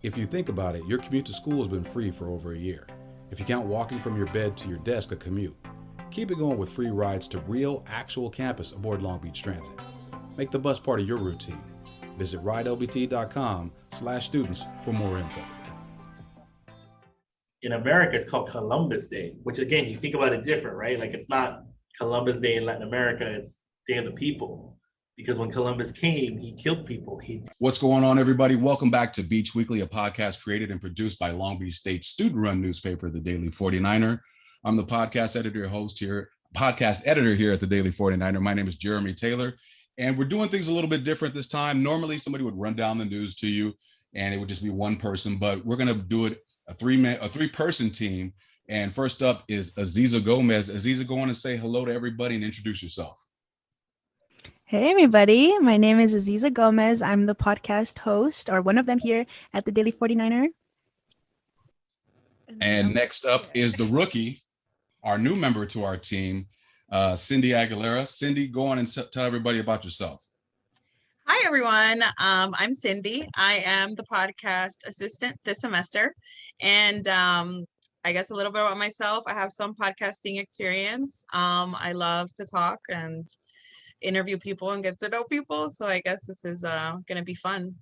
If you think about it, your commute to school has been free for over a year. If you count walking from your bed to your desk a commute, keep it going with free rides to real, actual campus aboard Long Beach Transit. Make the bus part of your routine. Visit ridelbt.com/students for more info. In America, it's called Columbus Day, which again, you think about it different, right? Like it's not Columbus Day in Latin America, it's Day of the People. Because when Columbus came, he killed people. What's going on, everybody? Welcome back to Beach Weekly, a podcast created and produced by Long Beach State student-run newspaper, The Daily 49er. I'm the podcast editor here at The Daily 49er. My name is Jeremy Taylor, and we're doing things a little bit different this time. Normally, somebody would run down the news to you, and it would just be one person, but we're going to do it a three-person team. And first up is Aziza Gomez. Aziza, go on and say hello to everybody and introduce yourself. Hey, everybody. My name is Aziza Gomez. I'm the podcast host, or one of them here at the Daily 49er. And next up is the rookie, our new member to our team, Cindy Aguilera. Cindy, go on and tell everybody about yourself. Hi, everyone. I'm Cindy. I am the podcast assistant this semester. And I guess a little bit about myself. I have some podcasting experience. I love to talk and interview people and get to know people. So I guess this is going to be fun.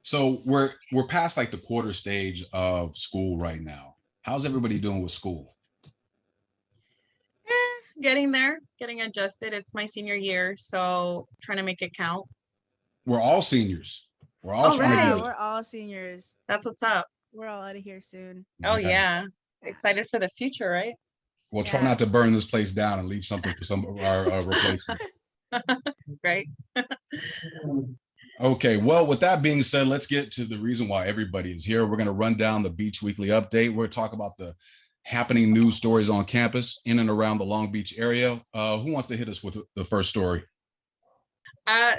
So we're past like the quarter stage of school right now. How's everybody doing with school? Getting there, getting adjusted. It's my senior year, so trying to make it count. We're all seniors. We're all we're all seniors. That's what's up. We're all out of here soon. Oh yeah. Excited for the future, right? Well, try not to burn this place down and leave something for some of our replacements. Great. Okay, well, with that being said, let's get to the reason why everybody is here. We're going to run down the Beach Weekly update. We're going to talk about the happening news stories on campus in and around the Long Beach area. Who wants to hit us with the first story?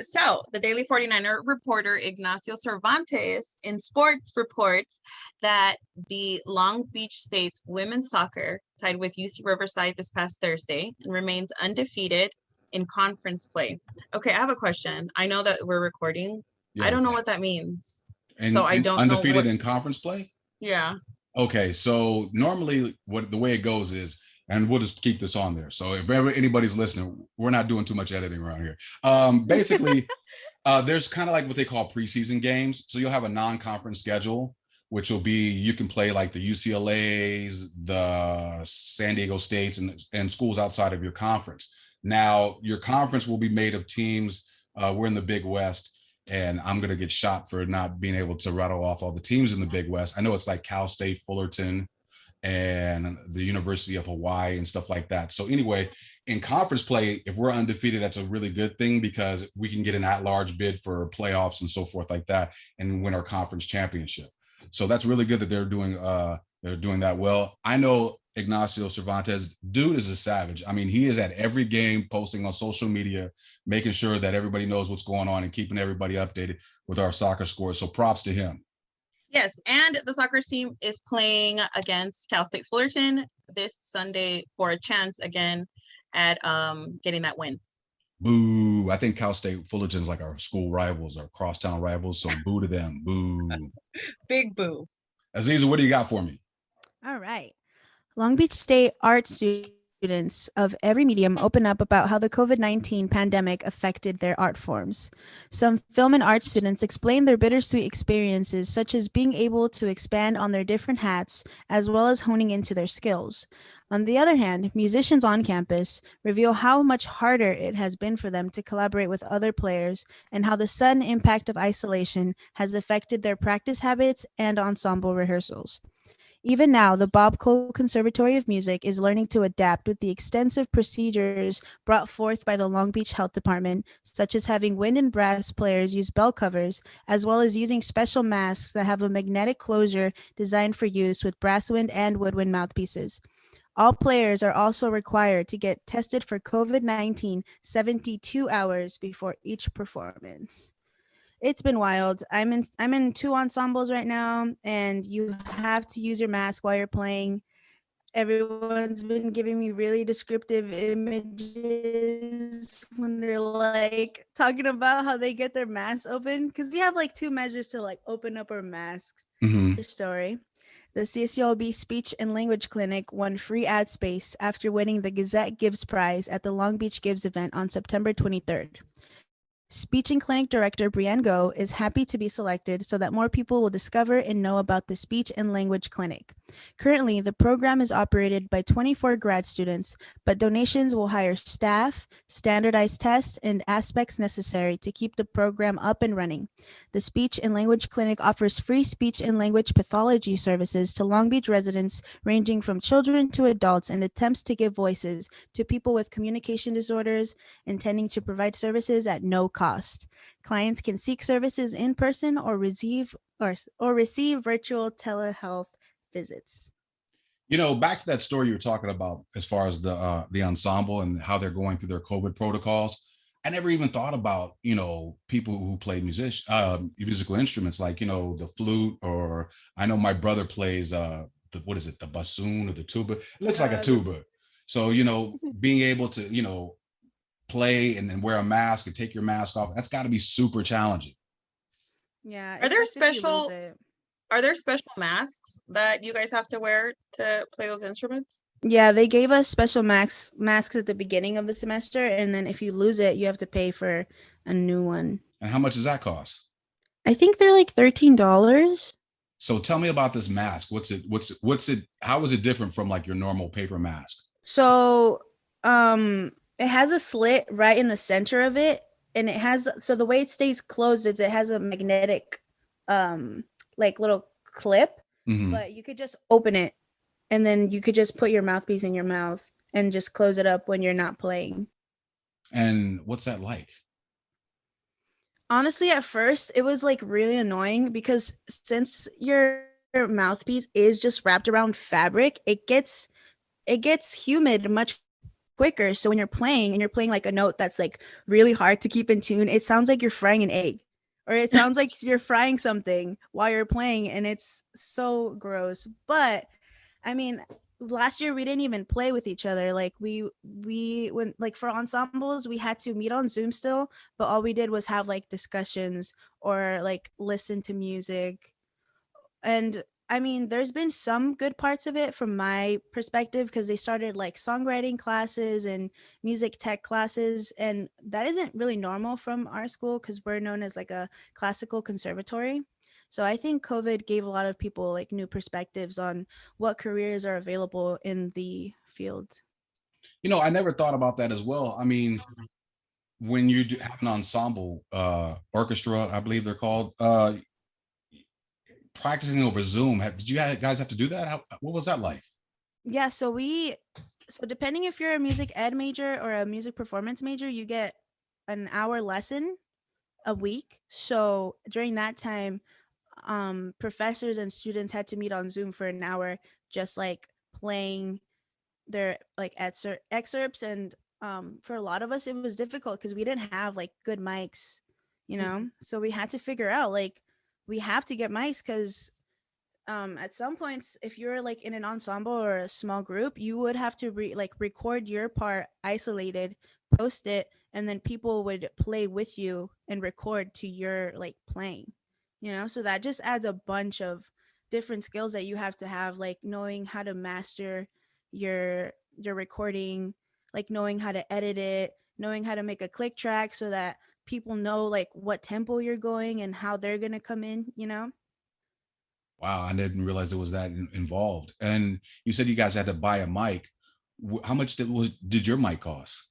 So the Daily 49er reporter Ignacio Cervantes in sports reports that the Long Beach State's women's soccer tied with UC Riverside this past Thursday and remains undefeated in conference play. Okay, I have a question. I know that we're recording. Yeah, I don't know what that means. And so I don't undefeated know in conference play? Yeah. Okay, so normally the way it goes is, and we'll just keep this on there. So if ever anybody's listening, we're not doing too much editing around here. Basically, there's kind of like what they call preseason games. So you'll have a non-conference schedule, which will be, you can play like the UCLAs, the San Diego States, and schools outside of your conference. Now, your conference will be made of teams. We're in the Big West, and I'm going to get shot for not being able to rattle off all the teams in the Big West. I know it's like Cal State, Fullerton, and the University of Hawaii and stuff like that. So anyway, in conference play, if we're undefeated, that's a really good thing because we can get an at-large bid for playoffs and so forth like that and win our conference championship. So that's really good that they're doing that well. I know Ignacio Cervantes, dude is a savage. I mean, he is at every game posting on social media, making sure that everybody knows what's going on and keeping everybody updated with our soccer scores. So props to him. Yes, and the soccer team is playing against Cal State Fullerton this Sunday for a chance again at getting that win. Boo. I think Cal State Fullerton's like our school rivals, our crosstown rivals. So boo to them. Boo. Big boo. Aziza, what do you got for me? All right. Long Beach State art students of every medium open up about how the COVID-19 pandemic affected their art forms. Some film and art students explain their bittersweet experiences, such as being able to expand on their different hats, as well as honing into their skills. On the other hand, musicians on campus reveal how much harder it has been for them to collaborate with other players and how the sudden impact of isolation has affected their practice habits and ensemble rehearsals. Even now, the Bob Cole Conservatory of Music is learning to adapt with the extensive procedures brought forth by the Long Beach Health Department, such as having wind and brass players use bell covers, as well as using special masks that have a magnetic closure designed for use with brass wind and woodwind mouthpieces. All players are also required to get tested for COVID-19 72 hours before each performance. It's been wild. I'm in two ensembles right now, and you have to use your mask while you're playing. everyone's been giving me really descriptive images when they're like talking about how they get their masks open, because we have like 2 measures to like open up our masks. Mhm. Your story. The CSULB Speech and Language Clinic won free ad space after winning the Gazette Gives Prize at the Long Beach Gives event on September 23rd. Speech and Clinic Director Brianne Go is happy to be selected so that more people will discover and know about the Speech and Language Clinic. Currently, the program is operated by 24 grad students, but donations will hire staff, standardized tests, and aspects necessary to keep the program up and running. The Speech and Language Clinic offers free speech and language pathology services to Long Beach residents ranging from children to adults, and attempts to give voices to people with communication disorders, intending to provide services at no cost. Clients can seek services in person or receive virtual telehealth visits. You know, back to that story you were talking about as far as the ensemble and how they're going through their COVID protocols. I never even thought about, you know, people who play musical instruments like, you know, the flute, or I know my brother plays what is it, the bassoon or the tuba. It looks like a tuba. So, you know, being able to, you know, play and then wear a mask and take your mask off, that's got to be super challenging. Yeah. Are there it sucks if you lose special it. are there special masks that you guys have to wear to play those instruments? Yeah, they gave us special masks at the beginning of the semester, and then if you lose it, you have to pay for a new one. And how much does that cost? I think they're like $13. So tell me about this mask. What's it? How is it different from like your normal paper mask? So, it has a slit right in the center of it, and so the way it stays closed is it has a magnetic, like little clip, Mhm. but you could just open it, and then you could just put your mouthpiece in your mouth and just close it up when you're not playing. And what's that like? Honestly, at first, it was like really annoying because since your mouthpiece is just wrapped around fabric, it gets humid much quicker. So when you're playing and you're playing like a note that's like really hard to keep in tune, it sounds like you're frying an egg, or it sounds like you're frying something while you're playing, and it's so gross. But I mean, last year we didn't even play with each other. Like we when like for ensembles, we had to meet on Zoom still, but all we did was have like discussions or like listen to music. And I mean, there's been some good parts of it from my perspective, because they started like songwriting classes and music tech classes, and that isn't really normal from our school because we're known as like a classical conservatory. So I think COVID gave a lot of people like new perspectives on what careers are available in the field. You know, I never thought about that as well. I mean, when you have an ensemble orchestra, I believe they're called, practicing over Zoom. Did you guys have to do that? What was that like? Yeah, so depending if you're a music ed major or a music performance major, you get an hour lesson a week. So during that time, professors and students had to meet on Zoom for an hour, just like playing their like excerpts. And for a lot of us, it was difficult because we didn't have like good mics, you know. So we had to figure out like we have to get mics because at some points, if you're like in an ensemble or a small group, you would have to record your part isolated, post it, and then people would play with you and record to your like playing, you know. So that just adds a bunch of different skills that you have, like knowing how to master your recording, like knowing how to edit it, knowing how to make a click track so that people know like what tempo you're going and how they're gonna come in, you know. Wow, I didn't realize it was that involved. And you said you guys had to buy a mic. How much did your mic cost?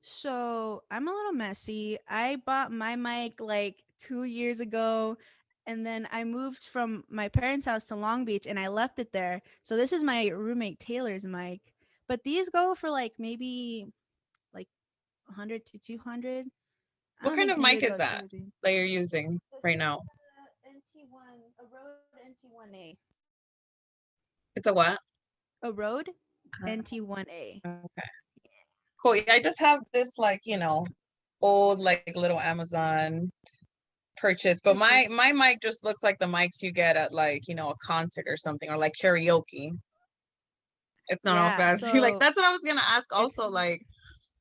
So I'm a little messy. I bought my mic like 2 years ago, and then I moved from my parents' house to Long Beach, and I left it there. So this is my roommate Taylor's mic. But these go for like maybe like 100 to 200. I What don't kind think of you need mic to is go that crazy. that you're using This right is now? NT1, a Rode NT1A. It's a what? A Rode NT1A. Okay. Cool. Yeah, I just have this like, old like little Amazon purchase, but It's a my mic just looks like the mics you get at like, a concert or something, or like karaoke. It's not all Yeah, fancy. Like so that's what I was gonna ask also, it's like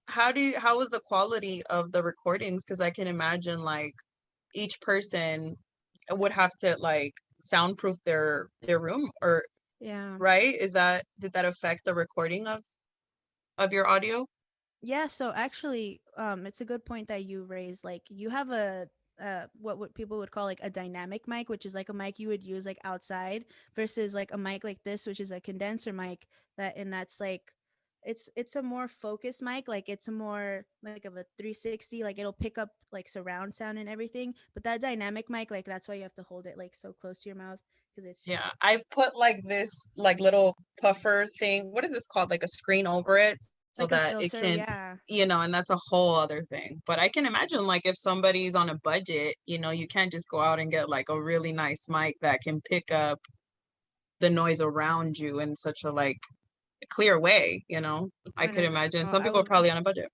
how was the quality of the recordings? Because I can imagine like each person would have to like soundproof their room, or yeah. right? Did that affect the recording of your audio? Yeah, so actually, it's a good point that you raised. Like, you have a what would people would call like a dynamic mic, which is like a mic you would use like outside, versus like a mic like this, which is a condenser mic. And that's like, it's a more focused mic. Like, it's a more like of a 360. Like, it'll pick up like surround sound and everything. But that dynamic mic, like, that's why you have to hold it like so close to your mouth, because it's just Yeah, I've put like this like little puffer thing. What is this called? Like a screen over it so like a that it filter. can, Yeah. and that's a whole other thing. But I can imagine like if somebody's on a budget, you can't just go out and get like a really nice mic that can pick up the noise around you in such a like clear way. I I could know. imagine some I people are was probably on a budget.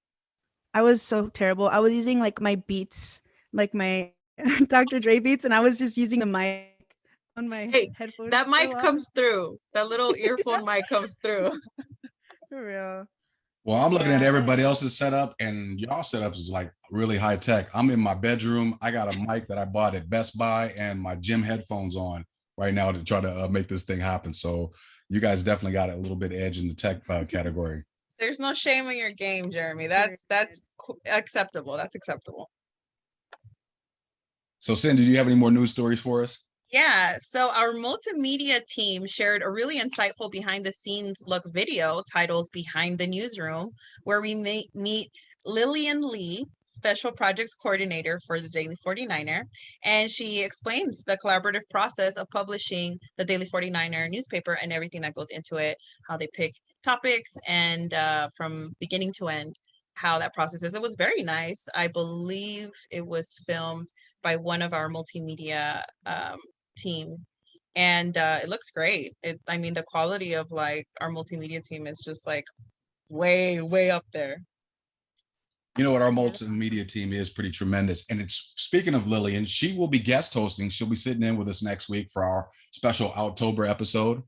I was so terrible. I was using like my Beats, like my Dr. Dre Beats, and I was just using the mic on my Hey, headphones that for a mic while. comes through. That little earphone mic comes through. For real. Well, I'm looking at Yeah, everybody else's setup, and y'all setup is like really high tech. I'm in my bedroom. I got a mic that I bought at Best Buy and my gym headphones on right now to try to make this thing happen. So you guys definitely got a little bit edge in the tech category. There's no shame in your game, Jeremy. period. That's acceptable. That's acceptable. So, Cindy, do you have any more news stories for us? Yeah, so our multimedia team shared a really insightful behind the scenes look video titled Behind the Newsroom, where we meet Lillian Lee, Special Projects Coordinator for the Daily 49er, and she explains the collaborative process of publishing the Daily 49er newspaper and everything that goes into it, how they pick topics, and from beginning to end, how that process is. It was very nice. I believe it was filmed by one of our multimedia team, and it looks great. I mean, the quality of like our multimedia team is just like way up there. You know what, our Yeah. multimedia team is pretty tremendous. And it's, speaking of Lillian, she will be guest hosting. She'll be sitting in with us next week for our special October episode.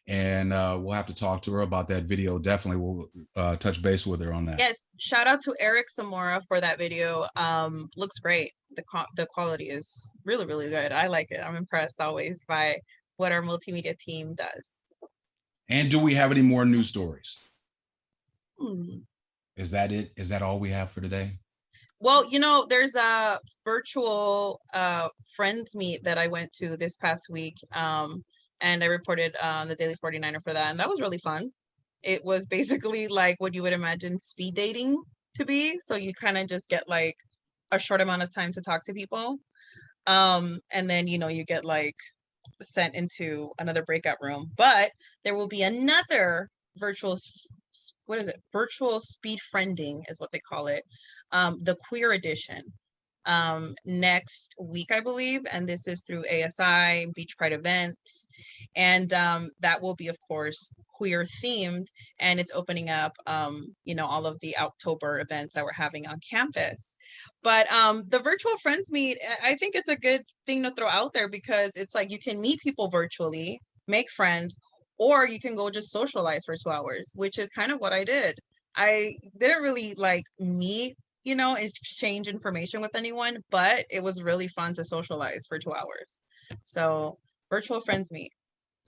And we'll have to talk to her about that video. Definitely we'll touch base with her on that. Yes, shout out to Eric Zamora for that video. Looks great. The quality is really good. I like it. I'm impressed always by what our multimedia team does. And do we have any more news stories? Hmm. Is that it? Is that all we have for today? Well, there's a virtual friends meet that I went to this past week, and I reported on the Daily 49er for that, and that was really fun. It was basically like what you would imagine speed dating to be. So you kind of just get like a short amount of time to talk to people, and then you get like sent into another breakout room. But there will be another virtual virtual speed friending is what they call it, the queer edition, next week, I believe, and this is through ASI Beach Pride events, and that will be, of course, queer themed, and it's opening up all of the October events that we're having on campus. But the virtual friends meet, I think it's a good thing to throw out there, because it's like you can meet people virtually, make friends, or you can go just socialize for 2 hours, which is kind of what I did. I didn't really like meet, exchange information with anyone, but it was really fun to socialize for 2 hours. So virtual friends meet.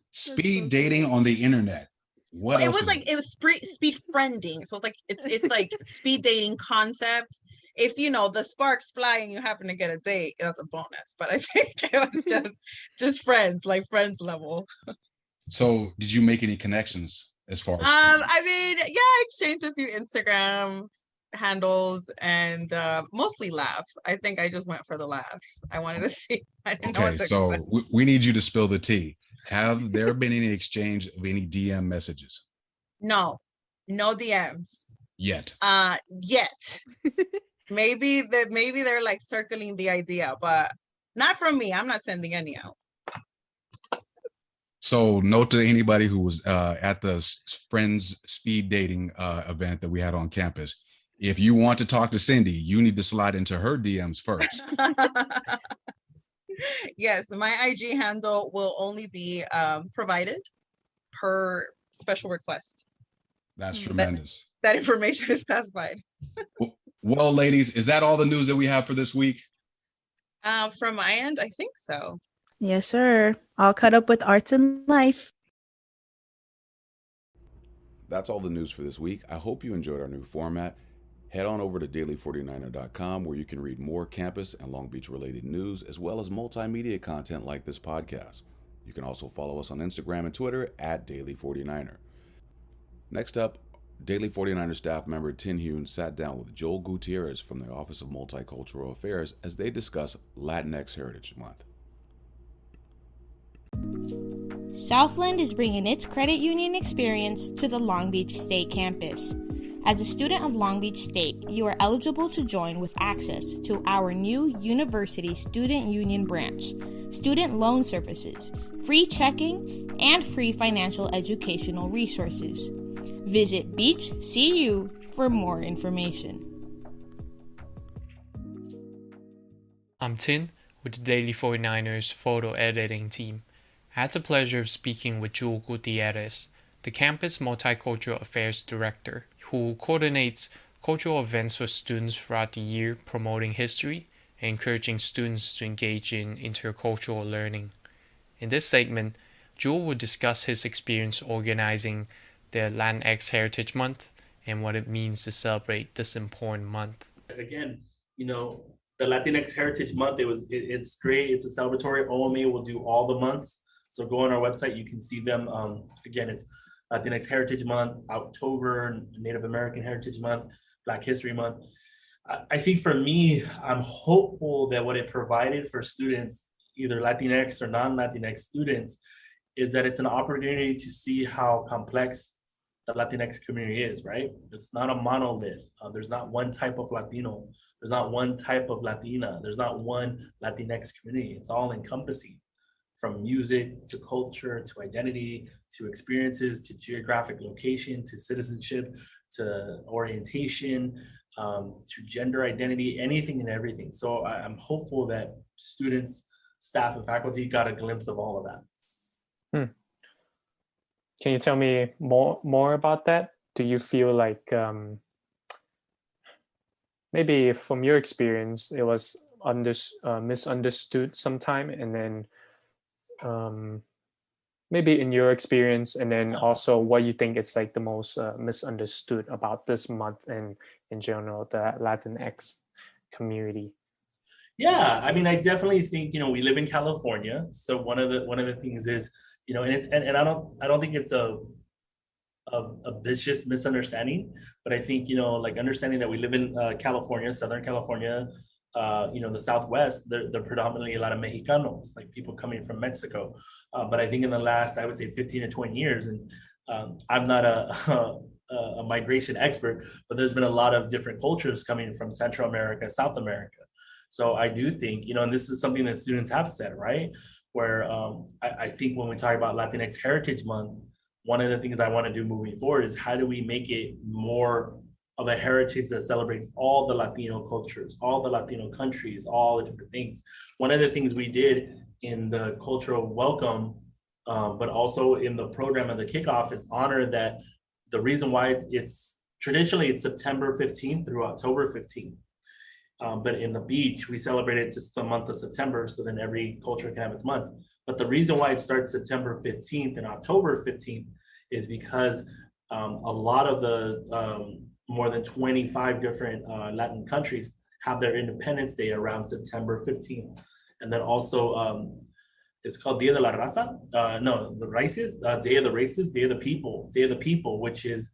Speed dating on the internet. What Well, else? it was speed friending. So it's like speed dating concept. If the sparks fly and you happen to get a date, that's a bonus. But I think it was just friends, like friends level. So did you make any connections as far as I mean, yeah, I exchanged a few Instagram handles, and mostly laughs. I think I just went for the laughs. I wanted to see. I didn't know okay, what to so expect. we need you to spill the tea. Have there been any exchange of any DM messages No DMs yet? Yet. maybe they're like circling the idea, but not from me. I'm not sending any out. So note to anybody who was at the friends speed dating event that we had on campus, if you want to talk to Cindy, you need to slide into her DMs first. Yes, my IG handle will only be provided per special request. That's Mm. tremendous. That information is classified. Well, ladies, is that all the news that we have for this week? From my end, I think so. Yes, sir. All caught up with arts and life. That's all the news for this week. I hope you enjoyed our new format. Head on over to daily49er.com where you can read more campus and Long Beach related news, as well as multimedia content like this podcast. You can also follow us on Instagram and Twitter at Daily49er. Next up, Daily 49er staff member Tin Huynh sat down with Joel Gutierrez from the Office of Multicultural Affairs as they discuss Latinx Heritage Month. Southland is bringing its credit union experience to the Long Beach State campus. As a student of Long Beach State, you are eligible to join with access to our new University Student Union branch, student loan services, free checking, and free financial educational resources. Visit Beach CU for more information. I'm Tin with the Daily 49ers photo editing team. I had the pleasure of speaking with Joel Gutierrez, the campus multicultural affairs director, who coordinates cultural events for students throughout the year, promoting history and encouraging students to engage in intercultural learning. In this segment, Joel will discuss his experience organizing the Latinx Heritage Month and what it means to celebrate this important month. Again, the Latinx Heritage Month, it's great. It's a celebratory. OMA will do all the months. So go on our website, you can see them. Again, it's Latinx Heritage Month, October, Native American Heritage Month, Black History Month. I think for me, I'm hopeful that what it provided for students, either Latinx or non-Latinx students, is that it's an opportunity to see how complex the Latinx community is, right? It's not a monolith. There's not one type of Latino. There's not one type of Latina. There's not one Latinx community. It's all encompassing, from music to culture to identity to experiences to geographic location to citizenship to orientation to gender identity, anything and everything. So I'm hopeful that students, staff, and faculty got a glimpse of all of that. Can you tell me more about that? Do you feel like maybe from your experience it was misunderstood sometime, and then maybe in your experience, and then also what you think is like the most misunderstood about this month and in general the Latinx community? Yeah, I mean, I definitely think we live in California, so one of the things is and I don't think it's a vicious misunderstanding, but I think like understanding that we live in California, Southern California, the Southwest, they're predominantly a lot of Mexicanos, like people coming from Mexico. But I think in the last, I would say 15 to 20 years, and I'm not a migration expert, but there's been a lot of different cultures coming from Central America, South America. So I do think, and this is something that students have said, right? Where I think when we talk about Latinx Heritage Month, one of the things I want to do moving forward is how do we make it more of a heritage that celebrates all the Latino cultures, all the Latino countries, all the different things. One of the things we did in the cultural welcome, but also in the program of the kickoff, is honor that the reason why it's traditionally it's September 15th through October 15th. But in the beach, we celebrate it just the month of September, so then every culture can have its month. But the reason why it starts September 15th and October 15th is because a lot of the more than 25 different Latin countries have their Independence Day around September 15th. And then also, it's called Dia de la Raza. The Races, Day of the Races, Day of the People, which is,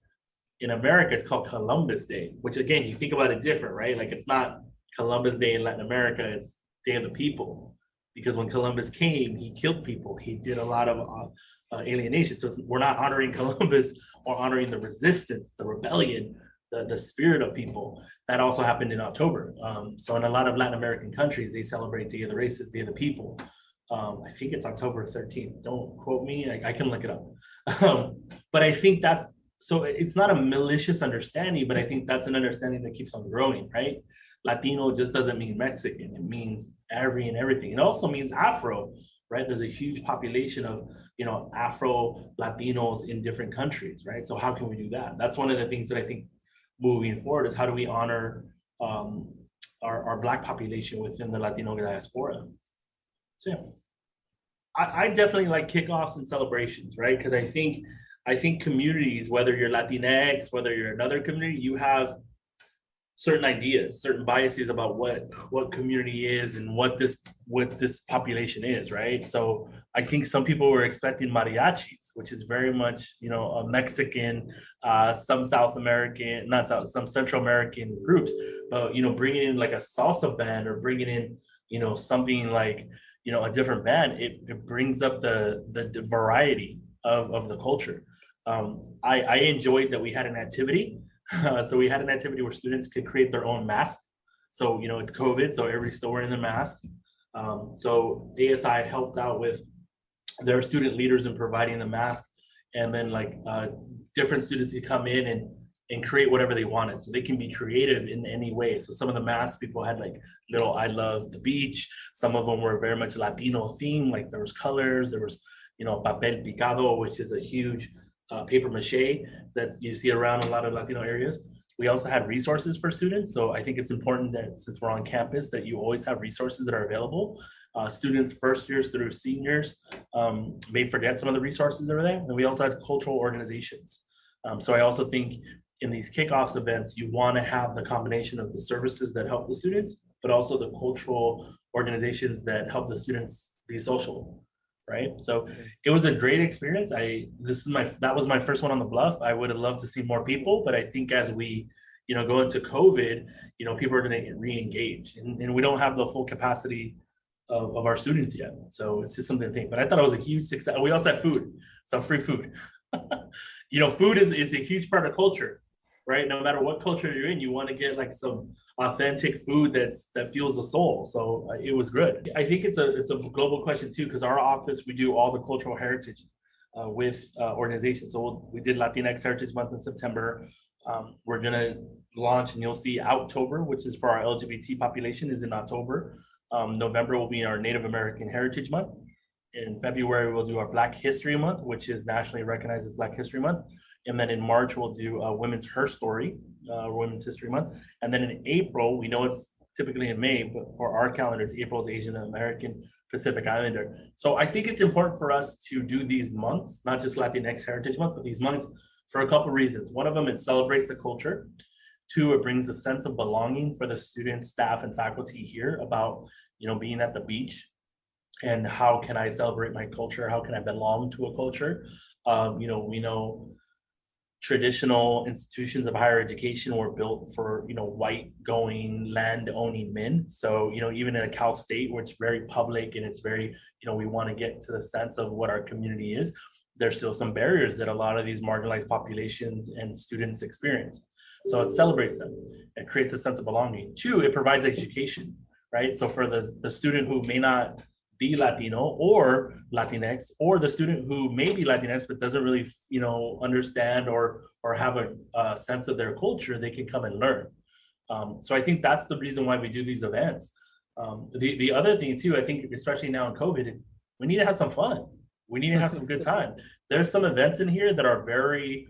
in America, it's called Columbus Day, which again, you think about it different, right? Like it's not Columbus Day in Latin America, it's Day of the People. Because when Columbus came, he killed people. He did a lot of alienation. So we're not honoring Columbus or honoring the resistance, the rebellion, the spirit of people. That also happened in October. So in a lot of Latin American countries, they celebrate Day of the Races, Day of the People. I think it's October 13th. Don't quote me, I can look it up. But I think so it's not a malicious understanding, but I think that's an understanding that keeps on growing, right? Latino just doesn't mean Mexican. It means every and everything. It also means Afro, right? There's a huge population of, Afro Latinos in different countries, right? So how can we do that? That's one of the things that I think moving forward is how do we honor our Black population within the Latino diaspora? So yeah, I definitely like kickoffs and celebrations, right? Because I think communities, whether you're Latinx, whether you're another community, you have certain ideas, certain biases about what community is and what this population is, right? So I think some people were expecting mariachis, which is very much, a Mexican, some South American, not South, some Central American groups, but, bringing in like a salsa band or bringing in, something like, a different band, it brings up the variety of the culture. I enjoyed that we had an activity. So we had an activity where students could create their own mask. So, it's COVID, so everybody's still wearing their mask. So ASI helped out with their student leaders in providing the mask. And then different students could come in and create whatever they wanted. So they can be creative in any way. So some of the masks, people had little "I love the beach." Some of them were very much Latino themed, like there was colors, there was, papel picado, which is a huge paper mache that you see around a lot of Latino areas. We also had resources for students. So I think it's important that since we're on campus, that you always have resources that are available. Students, first years through seniors, may forget some of the resources that are there. And we also have cultural organizations. So I also think in these kickoffs events, you want to have the combination of the services that help the students, but also the cultural organizations that help the students be social, right? So it was a great experience. That was my first one on the Bluff. I would have loved to see more people, but I think as we, go into COVID, people are going to re-engage, and we don't have the full capacity of our students yet. So it's just something to think. But I thought it was a huge success. We also had food, some free food. Food is a huge part of culture, right? No matter what culture you're in, you want to get some authentic food that fuels the soul. So it was good. I think it's a global question too, because our office, we do all the cultural heritage with organizations. So we did Latinx Heritage Month in September. We're gonna launch, and you'll see October, which is for our LGBT population, is in October. November will be our Native American Heritage Month. In February, we'll do our Black History Month, which is nationally recognized as Black History Month. And then in March, we'll do Women's Her Story, Women's History Month. And then in April, we know it's typically in May, but for our calendar, it's April's Asian American Pacific Islander. So I think it's important for us to do these months, not just Latinx Heritage Month, but these months for a couple of reasons. One of them, it celebrates the culture. Two, it brings a sense of belonging for the students, staff, and faculty here about, being at the beach. And how can I celebrate my culture? How can I belong to a culture? We know traditional institutions of higher education were built for, white going, land owning men. So, even in a Cal State, which is very public and it's very, we want to get to the sense of what our community is, there's still some barriers that a lot of these marginalized populations and students experience. So it celebrates them. It creates a sense of belonging. Two, it provides education, right? So for the student who may not be Latino or Latinx, or the student who may be Latinx but doesn't really, understand or have a sense of their culture, they can come and learn. So I think that's the reason why we do these events. The other thing too, I think, especially now in COVID, we need to have some fun. We need to have some good time. There's some events in here that are very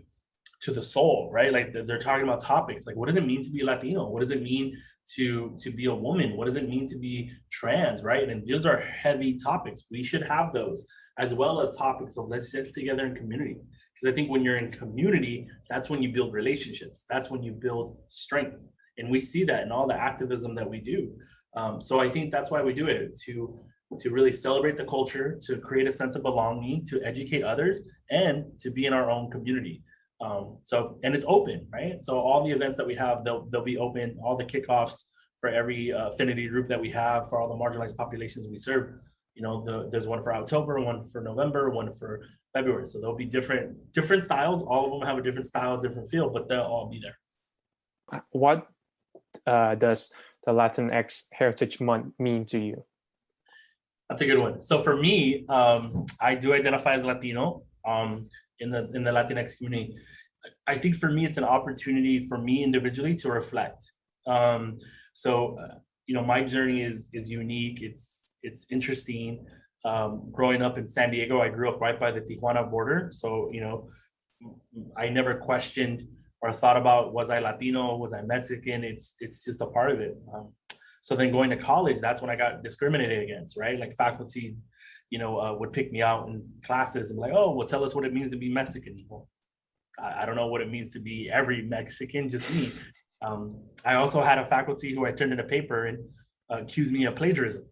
to the soul, right? Like they're talking about topics like, what does it mean to be Latino? What does it mean to be a woman? What does it mean to be trans, right? And those are heavy topics. We should have those, as well as topics of let's get together in community. Because I think when you're in community, that's when you build relationships. That's when you build strength. And we see that in all the activism that we do. So I think that's why we do it, to really celebrate the culture, to create a sense of belonging, to educate others, and to be in our own community. And it's open, right? So all the events that we have, they'll be open, all the kickoffs for every affinity group that we have, for all the marginalized populations we serve. There's one for October, one for November, one for February. So there'll be different styles. All of them have a different style, different feel, but they'll all be there. What does the Latinx Heritage Month mean to you? That's a good one. So for me, I do identify as Latino in the Latinx community. I think for me, it's an opportunity for me individually to reflect. My journey is unique. It's interesting. Growing up in San Diego, I grew up right by the Tijuana border. So, I never questioned or thought about, was I Latino? Was I Mexican? It's just a part of it. So then going to college, that's when I got discriminated against, right? Like faculty, would pick me out in classes and be like, oh, well, tell us what it means to be Mexican. Well, I don't know what it means to be every Mexican, just me. I also had a faculty who I turned in a paper and accused me of plagiarism.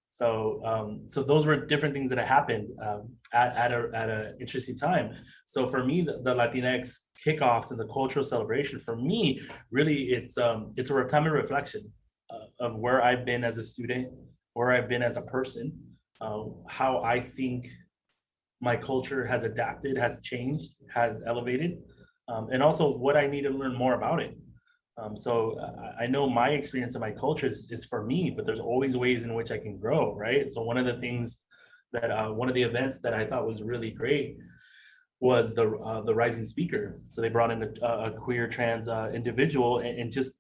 So those were different things that had happened at a interesting time. So for me, the Latinx kickoffs and the cultural celebration, for me, really, it's a time of reflection of where I've been as a student, where I've been as a person, how I think my culture has adapted, has changed, has elevated, and also what I need to learn more about it. So I know my experience and my culture is for me, but there's always ways in which I can grow, right? So one of the things that one of the events that I thought was really great was the Rising Speaker. So they brought in a queer trans individual, and just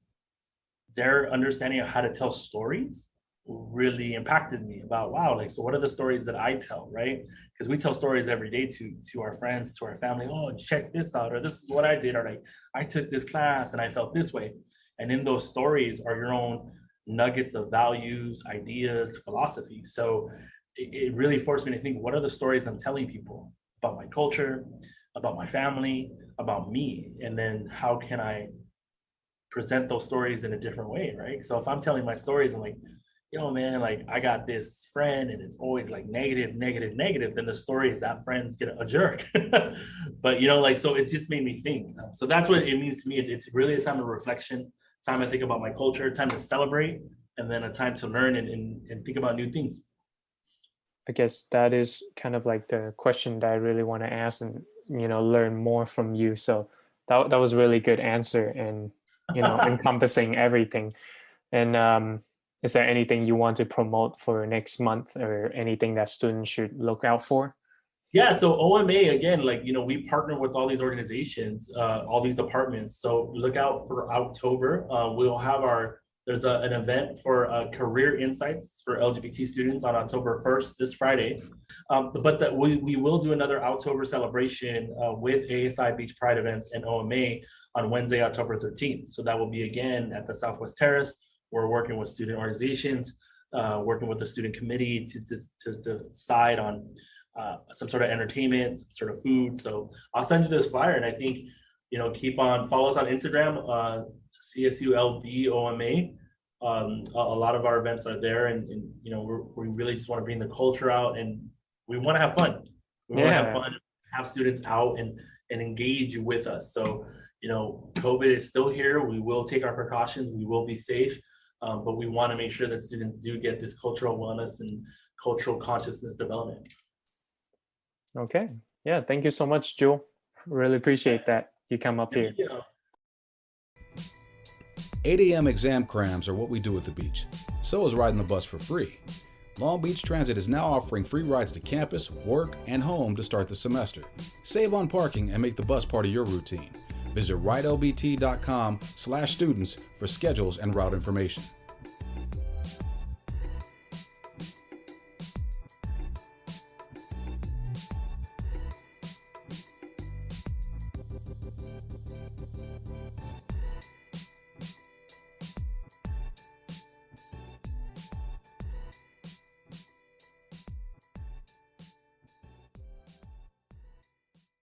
their understanding of how to tell stories really impacted me about, wow, like, so what are the stories that I tell, right? Because we tell stories every day to our friends, to our family. Oh, check this out, or this is what I did, or like, I took this class and I felt this way. And in those stories are your own nuggets of values, ideas, philosophy. So it really forced me to think, what are the stories I'm telling people about my culture, about my family, about me? And then how can I present those stories in a different way, right? So if I'm telling my stories, I'm like, yo, man, like, I got this friend and it's always like negative, then the story is that friends get a jerk. But, so it just made me think. So that's what it means to me. It's really a time of reflection, time to think about my culture, time to celebrate, and then a time to learn and think about new things. I guess that is kind of like the question that I really want to ask and, learn more from you. So that was a really good answer and, encompassing everything. And, is there anything you want to promote for next month or anything that students should look out for? Yeah, so OMA, again, like, we partner with all these organizations, all these departments. So look out for October. We'll have there's an event for career insights for LGBT students on October 1st, this Friday. But we will do another October celebration with ASI Beach Pride events and OMA on Wednesday, October 13th. So that will be again at the Southwest Terrace. We're working with student organizations, working with the student committee to decide on some sort of entertainment, some sort of food. So I'll send you this flyer, and I think, follow us on Instagram, CSULBOMA. A lot of our events are there, and we really just want to bring the culture out, and we want to have fun. We want to have fun, have students out and engage with us. So, COVID is still here. We will take our precautions. We will be safe. But we want to make sure that students do get this cultural wellness and cultural consciousness development. Okay. Yeah. Thank you so much, Joel. Really appreciate that you come up here. 8 a.m. exam crams are what we do at the beach. So is riding the bus for free. Long Beach Transit is now offering free rides to campus, work, and home to start the semester. Save on parking and make the bus part of your routine. Visit ridelbt.com/students for schedules and route information.